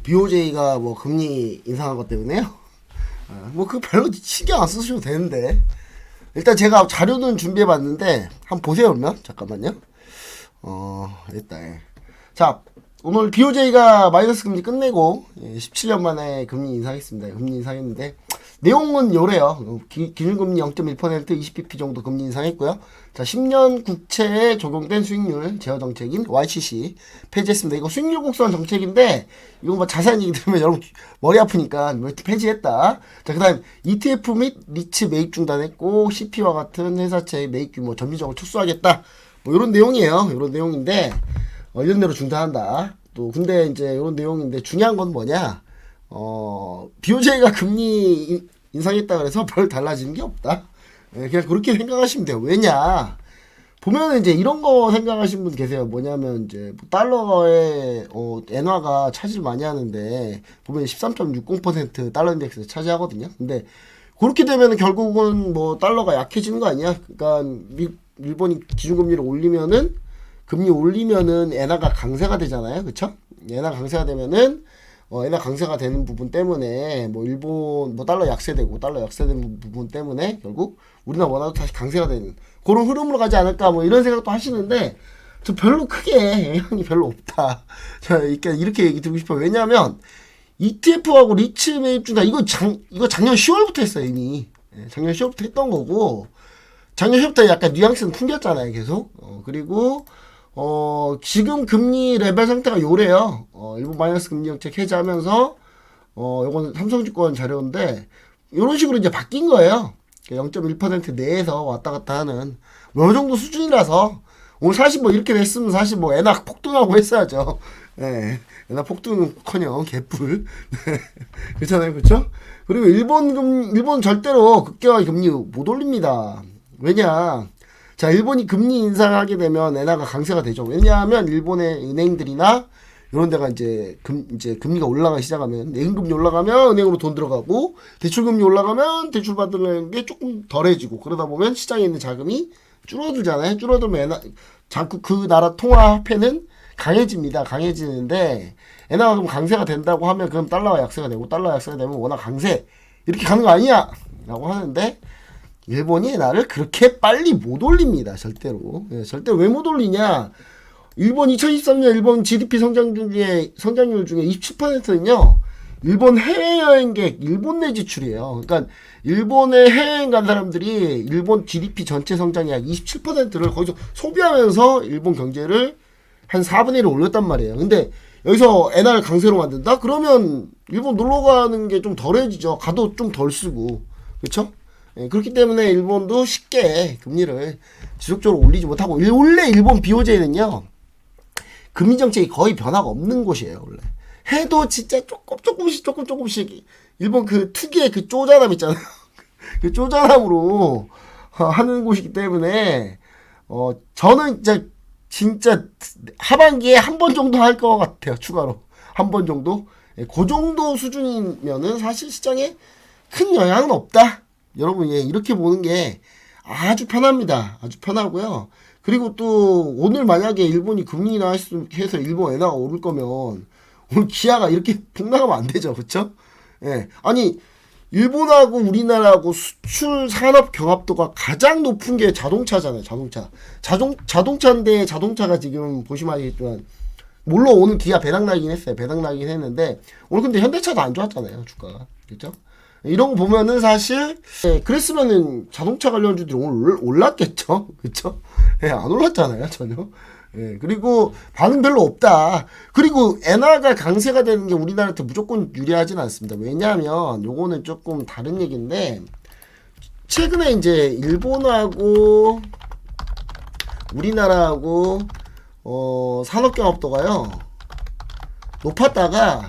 BOJ가 뭐 금리 인상한 것 때문에요? 뭐 그거 별로 신경 안 쓰셔도 되는데. 일단 제가 자료는 준비해 봤는데 한번 보세요. 그러면 잠깐만요. 일단 자, 오늘 BOJ가 마이너스 금리 끝내고 17년 만에 금리 인상했습니다. 금리 인상했는데 내용은 요래요. 기준금리 0.1% 20bp 정도 금리 인상했고요. 자, 10년 국채에 적용된 수익률 제어 정책인 YCC 폐지했습니다. 이거 수익률 곡선 정책인데 이거 뭐 자세한 얘기 들으면 여러분 머리 아프니까 왜 폐지했다. 자, 그다음 ETF 및 리츠 매입 중단했고 CP와 같은 회사채의 매입 규모 점진적으로 축소하겠다. 뭐 이런 내용이에요. 이런 내용인데 이런 대로 중단한다. 또 근데 이제 이런 내용인데 중요한 건 뭐냐? BOJ가 금리 인상했다 그래서 별 달라지는 게 없다. 그냥 그렇게 생각하시면 돼요. 왜냐? 보면은 이제 이런 거 생각하시는 분 계세요. 뭐냐면 이제 달러에 엔화가 차지를 많이 하는데 보면 13.60% 달러 인덱스에서 차지하거든요. 근데 그렇게 되면은 결국은 뭐 달러가 약해지는 거 아니야? 그러니까 일본이 기준금리를 올리면은 금리 올리면은 엔화가 강세가 되잖아요. 그쵸? 엔화 강세가 되면은 엔화 강세가 되는 부분 때문에 뭐 일본 뭐 달러 약세되는 부분 때문에 결국 우리나라 원화도 다시 강세가 되는 그런 흐름으로 가지 않을까 뭐 이런 생각도 하시는데 저 별로 크게 영향이 별로 없다. 자, 이렇게 얘기 드리고 싶어요. 왜냐하면 ETF하고 리츠 매입 중단 이거 작년 10월부터 했어요. 이미 작년 10월부터 했던 거고 작년 10월부터 약간 뉘앙스는 풍겼잖아요. 계속 그리고 지금 금리 레벨 상태가 요래요. 일본 마이너스 금리 정책 해제하면서, 요거는 삼성증권 자료인데, 요런 식으로 이제 바뀐 거예요. 0.1% 내에서 왔다 갔다 하는, 뭐, 요 정도 수준이라서, 오늘 사실 뭐 이렇게 됐으면 사실 뭐 엔화 폭등하고 했어야죠. 예. 엔화 폭등은 커녕 개뿔. 그렇잖아요. 그쵸? 그리고 일본 절대로 극경하게 금리 못 올립니다. 왜냐? 자, 일본이 금리 인상하게 되면 엔화가 강세가 되죠. 왜냐하면 일본의 은행들이나 이런 데가 이제 금리가 올라가기 시작하면 내금금리 올라가면 은행으로 돈 들어가고 대출금리 올라가면 대출 받는 게 조금 덜해지고 그러다 보면 시장에 있는 자금이 줄어들잖아요. 줄어들면 자꾸 그 나라 통화폐는 강해집니다. 강해지는데 엔화가 그럼 강세가 된다고 하면 그럼 달러가 약세가 되고 달러가 약세가 되면 원화 강세 이렇게 가는 거 아니야? 라고 하는데 일본이 엔화를 그렇게 빨리 못 올립니다. 절대로. 절대로 왜 못 올리냐? 일본 2023년 일본 GDP 성장률 중에 27%는요. 일본 해외여행객 일본 내 지출이에요. 그러니까 일본에 해외여행 간 사람들이 일본 GDP 전체 성장의 약 27%를 거기서 소비하면서 일본 경제를 한 4분의 1을 올렸단 말이에요. 근데 여기서 엔화를 강세로 만든다? 그러면 일본 놀러 가는 게 좀 덜해지죠. 가도 좀 덜 쓰고. 그렇죠? 그렇기 때문에 일본도 쉽게 금리를 지속적으로 올리지 못하고 원래 일본 BOJ는요 금리 정책이 거의 변화가 없는 곳이에요. 원래 해도 진짜 조금씩 일본 그 특유의 그 쪼잔함 있잖아요. 그 쪼잔함으로 하는 곳이기 때문에 저는 진짜 하반기에 한 번 정도 할 것 같아요. 추가로 한 번 정도 그 정도 수준이면은 사실 시장에 큰 영향은 없다. 여러분, 이렇게 보는 게 아주 편합니다. 아주 편하고요. 그리고 또, 오늘 만약에 일본이 금리 인하해서 일본 엔화가 오를 거면, 오늘 기아가 이렇게 폭락하면 안 되죠. 그쵸? 예. 아니, 일본하고 우리나라하고 수출 산업 경합도가 가장 높은 게 자동차잖아요. 자동차인데, 자동차가 지금 보시면 아시겠지만, 물론 오늘 기아 배당나긴 했어요. 배당나긴 했는데, 오늘 근데 현대차도 안 좋았잖아요. 주가가. 그쵸? 이런 거 보면은 사실 그랬으면은 자동차 관련주들이 오늘 올랐겠죠. 그쵸? 안 올랐잖아요. 전혀. 그리고 반응 별로 없다. 그리고 엔화가 강세가 되는 게 우리나라한테 무조건 유리하진 않습니다. 왜냐하면 요거는 조금 다른 얘기인데 최근에 이제 일본하고 우리나라하고 산업경합도가요 높았다가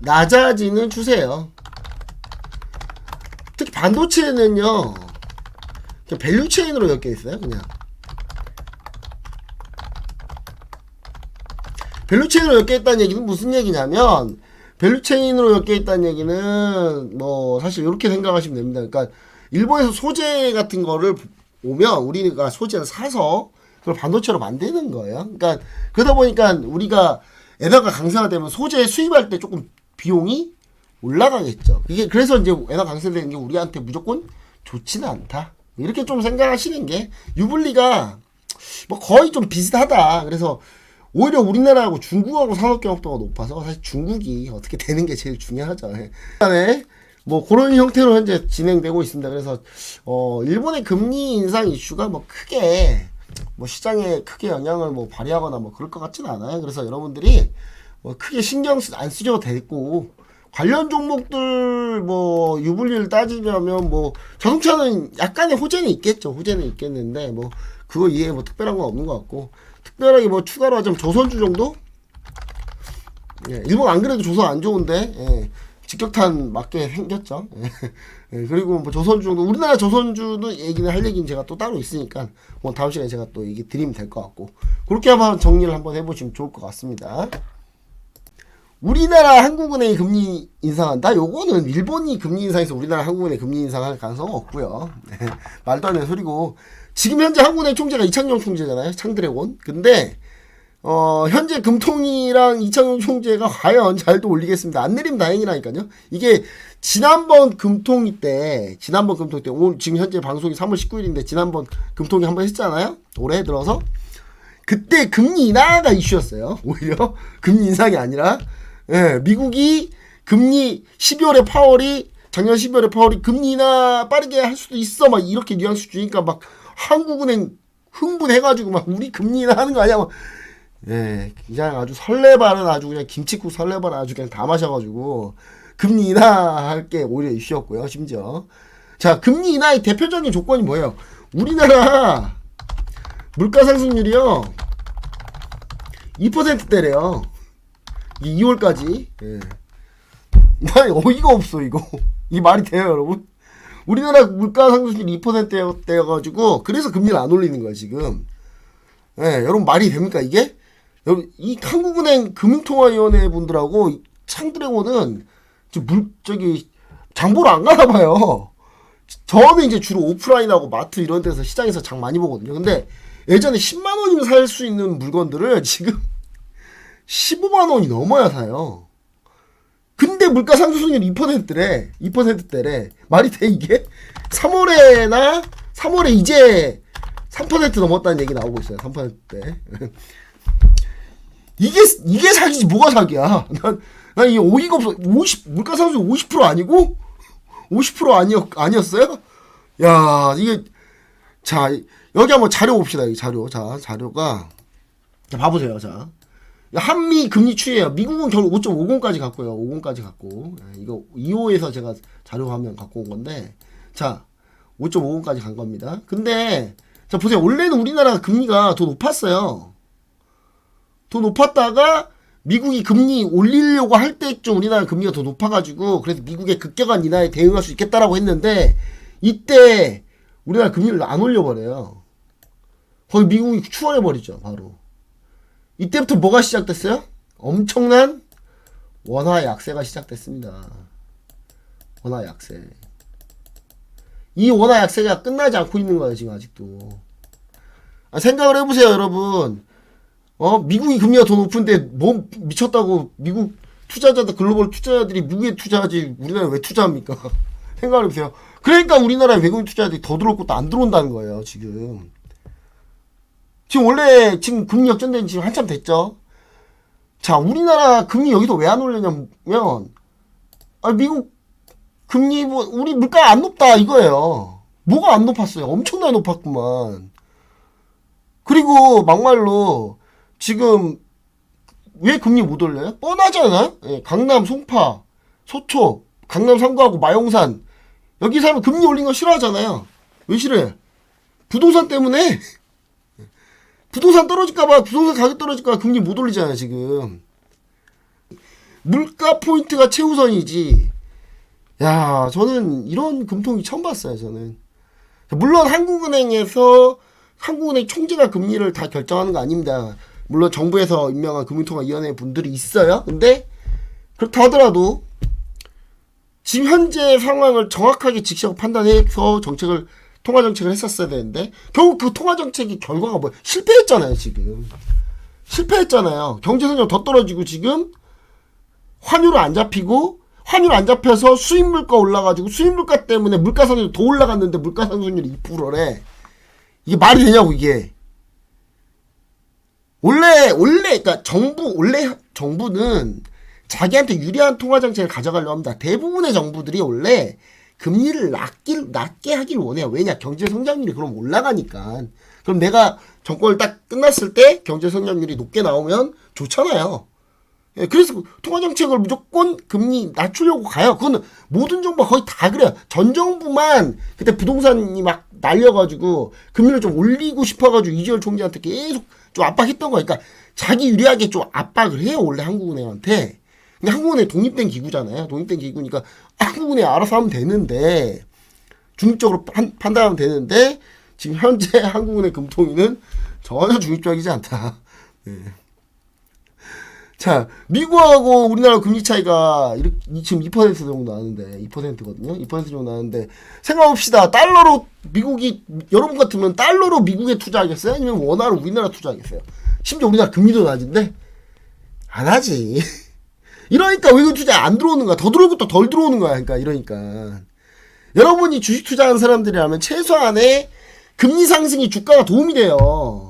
낮아지는 추세예요. 특히 반도체는요 그냥 밸류체인으로 엮여 있어요. 그냥 밸류체인으로 엮여 있다는 얘기는 무슨 얘기냐면 밸류체인으로 엮여 있다는 얘기는 뭐 사실 이렇게 생각하시면 됩니다. 그러니까 일본에서 소재 같은 거를 오면 우리가 소재를 사서 그걸 반도체로 만드는 거예요. 그러니까 그러다 보니까 우리가 엔화가 강세화되면 소재 수입할 때 조금 비용이 올라가겠죠. 이게 그래서 이제 엔화 강세되는 게 우리한테 무조건 좋지는 않다. 이렇게 좀 생각하시는 게 유불리가 뭐 거의 좀 비슷하다. 그래서 오히려 우리나라하고 중국하고 산업경합도가 높아서 사실 중국이 어떻게 되는 게 제일 중요하죠. 그다음에 뭐 그런 형태로 현재 진행되고 있습니다. 그래서 일본의 금리 인상 이슈가 뭐 크게 뭐 시장에 크게 영향을 뭐 발휘하거나 뭐 그럴 것 같지는 않아요. 그래서 여러분들이 뭐 크게 신경 안 쓰셔도 되고 관련 종목들 뭐 유불리를 따지려면 뭐 자동차는 약간의 호재는 있겠죠. 호재는 있겠는데 뭐 그거 이외에 뭐 특별한 건 없는 것 같고 특별하게 뭐 추가로 하자면 조선주 정도? 예, 일본 안 그래도 조선 안 좋은데 예, 직격탄 맞게 생겼죠. 예, 예, 그리고 뭐 조선주 정도 우리나라 조선주도 얘기는 할 얘기는 제가 또 따로 있으니까 뭐 다음 시간에 제가 또 얘기 드리면 될 것 같고 그렇게 한번 정리를 한번 해보시면 좋을 것 같습니다. 우리나라 한국은행이 금리 인상한다? 요거는 일본이 금리 인상해서 우리나라 한국은행 금리 인상할 가능성은 없고요. 네, 말도 안 되는 소리고 지금 현재 한국은행 총재가 이창용 총재잖아요. 창드래곤. 근데 현재 금통이랑 이창용 총재가 과연 잘도 올리겠습니다. 안 내리면 다행이라니까요. 이게 지난번 금통위 때 오늘 지금 현재 방송이 3월 19일인데 지난번 금통위 한번 했잖아요. 올해 들어서 그때 금리 인하가 이슈였어요. 오히려 금리 인상이 아니라 예, 미국이 금리 12월에 파월이 작년 12월에 파월이 금리 인하 빠르게 할 수도 있어 막 이렇게 뉘앙스 주니까 막 한국은행 흥분해가지고 막 우리 금리 인하 하는 거 아니야 막 예, 그냥 아주 설레발은 아주 그냥 김치국 설레발은 아주 그냥 다 마셔가지고 금리 인하할 게 오히려 이슈였고요. 심지어 자 금리 인하의 대표적인 조건이 뭐예요? 우리나라 물가 상승률이요 2%대래요. 2월까지. 예. 나 어이가 없어 이거. 이 말이 돼요 여러분? 우리나라 물가 상승률 2%대여가지고 그래서 금리를 안 올리는 거야 지금. 예, 여러분 말이 됩니까 이게? 여러분 이 한국은행 금융통화위원회 분들하고 창드래곤은 저기 장보러 안 가나 봐요. 저는 이제 주로 오프라인하고 마트 이런 데서 시장에서 장 많이 보거든요. 근데 예전에 10만 원이면 살 수 있는 물건들을 지금 15만 원이 넘어야 사요. 근데 물가 상승률 2%래. 2%대래. 말이 돼 이게? 3월에 이제 3% 넘었다는 얘기 나오고 있어요. 3%대. 이게 사기지 뭐가 사기야? 난 이게 어이가 없어. 물가 상승률 50% 아니고 50% 아니었어요? 야, 이게 자, 여기 한번 자료 봅시다. 이 자료. 자, 자료가 자, 봐보세요. 자. 한미 금리 추이에요. 미국은 결국 5.50까지 갔고요. 50까지 갔고. 이거 2호에서 제가 자료 화면 갖고 온 건데. 자, 5.50까지 간 겁니다. 근데 자, 보세요. 원래는 우리나라 금리가 더 높았어요. 더 높았다가 미국이 금리 올리려고 할 때쯤 우리나라 금리가 더 높아가지고 그래서 미국의 급격한 인하에 대응할 수 있겠다라고 했는데 이때 우리나라 금리를 안 올려버려요. 거의 미국이 추월해버리죠. 바로. 이때부터 뭐가 시작됐어요? 엄청난 원화 약세가 시작됐습니다. 원화 약세. 이 원화 약세가 끝나지 않고 있는 거예요. 지금 아직도. 생각을 해보세요. 여러분. 미국이 금리가 더 높은데 뭐 미쳤다고 미국 투자자들 글로벌 투자자들이 미국에 투자하지 우리나라에 왜 투자합니까? 생각을 해보세요. 그러니까 우리나라에 외국인 투자자들이 더 들어올 것도 안 들어온다는 거예요. 지금 원래 지금 금리 역전된 지 한참 됐죠. 자, 우리나라 금리 여기서 왜 안 올리냐면 미국 금리 우리 물가 안 높다 이거예요. 뭐가 안 높았어요? 엄청나게 높았구만. 그리고 막말로 지금 왜 금리 못 올려요? 뻔하잖아요. 예, 강남, 송파, 소초, 강남 3구하고 마용산 여기 사람 금리 올린 거 싫어하잖아요. 왜 싫어해? 부동산 때문에. 부동산 떨어질까봐 부동산 가격 떨어질까봐 금리 못 올리잖아요 지금. 물가 포인트가 최우선이지. 야, 저는 이런 금통이 처음 봤어요. 저는 물론 한국은행 총재가 금리를 다 결정하는 거 아닙니다. 물론 정부에서 임명한 금융통화위원회 분들이 있어요. 근데 그렇다 하더라도 지금 현재 상황을 정확하게 직시하고 판단해서 통화정책을 했었어야 되는데 결국 그 통화정책이 결과가 뭐야? 실패했잖아요 지금. 실패했잖아요. 경제 성장 더 떨어지고 지금 환율은 안 잡히고 환율 안 잡혀서 수입 물가 올라가지고 수입 물가 때문에 물가 상승률이 더 올라갔는데 물가 상승률이 2%래. 이게 말이 되냐고 이게. 원래 그러니까 정부는 자기한테 유리한 통화 정책을 가져가려고 합니다. 대부분의 정부들이 원래 금리를 낮게 하길 원해요. 왜냐? 경제 성장률이 그럼 올라가니까. 그럼 내가 정권을 딱 끝났을 때 경제 성장률이 높게 나오면 좋잖아요. 예, 그래서 통화 정책을 무조건 금리 낮추려고 가요. 그거는 모든 정부가 거의 다 그래요. 전 정부만 그때 부동산이 막 날려가지고 금리를 좀 올리고 싶어가지고 이재열 총재한테 계속 좀 압박했던 거니까 자기 유리하게 좀 압박을 해요. 원래 한국은행한테. 근데 한국은행 독립된 기구잖아요. 독립된 기구니까 한국은행 알아서 하면 되는데 중립적으로 판단하면 되는데 지금 현재 한국은행 금통위는 전혀 중립적이지 않다. 네. 자, 미국하고 우리나라 금리 차이가 이렇게 지금 2% 정도 나는데 2%거든요. 2% 정도 나는데 생각해봅시다. 달러로 여러분 같으면 달러로 미국에 투자하겠어요? 아니면 원화로 우리나라 투자하겠어요? 심지어 우리나라 금리도 낮은데 안 하지. 이러니까 외국 투자 안 들어오는 거야. 더 들어오고 또 덜 들어오는 거야. 그러니까 이러니까 여러분이 주식 투자하는 사람들이라면 최소한의 금리 상승이 주가가 도움이 돼요.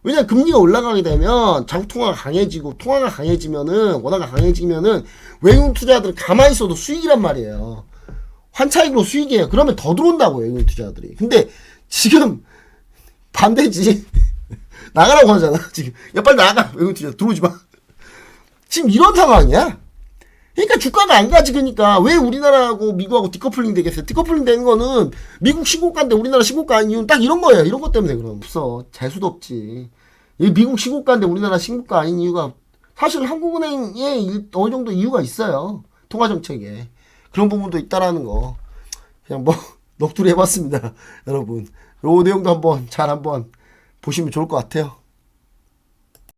왜냐면 금리가 올라가게 되면 자국 통화가 강해지고 통화가 강해지면은 원화가 강해지면은 외국 투자들은 가만히 있어도 수익이란 말이에요. 환차익으로 수익이에요. 그러면 더 들어온다고 외국 투자들이. 근데 지금 반대지. 나가라고 하잖아. 지금 야 빨리 나가. 외국 투자 들어오지 마. 지금 이런 상황이야. 그러니까 주가가 안 가지. 그러니까 왜 우리나라하고 미국하고 디커플링 되겠어요? 디커플링 되는 거는 미국 신고가인데 우리나라 신고가 아닌 이유는 딱 이런 거예요. 이런 것 때문에 그럼 없어. 재수도 없지. 이 미국 신고가인데 우리나라 신고가 아닌 이유가 사실 한국은행에 어느 정도 이유가 있어요. 통화 정책에 그런 부분도 있다라는 거 그냥 뭐 넋두리 해봤습니다. 여러분 요 내용도 한번 보시면 좋을 것 같아요.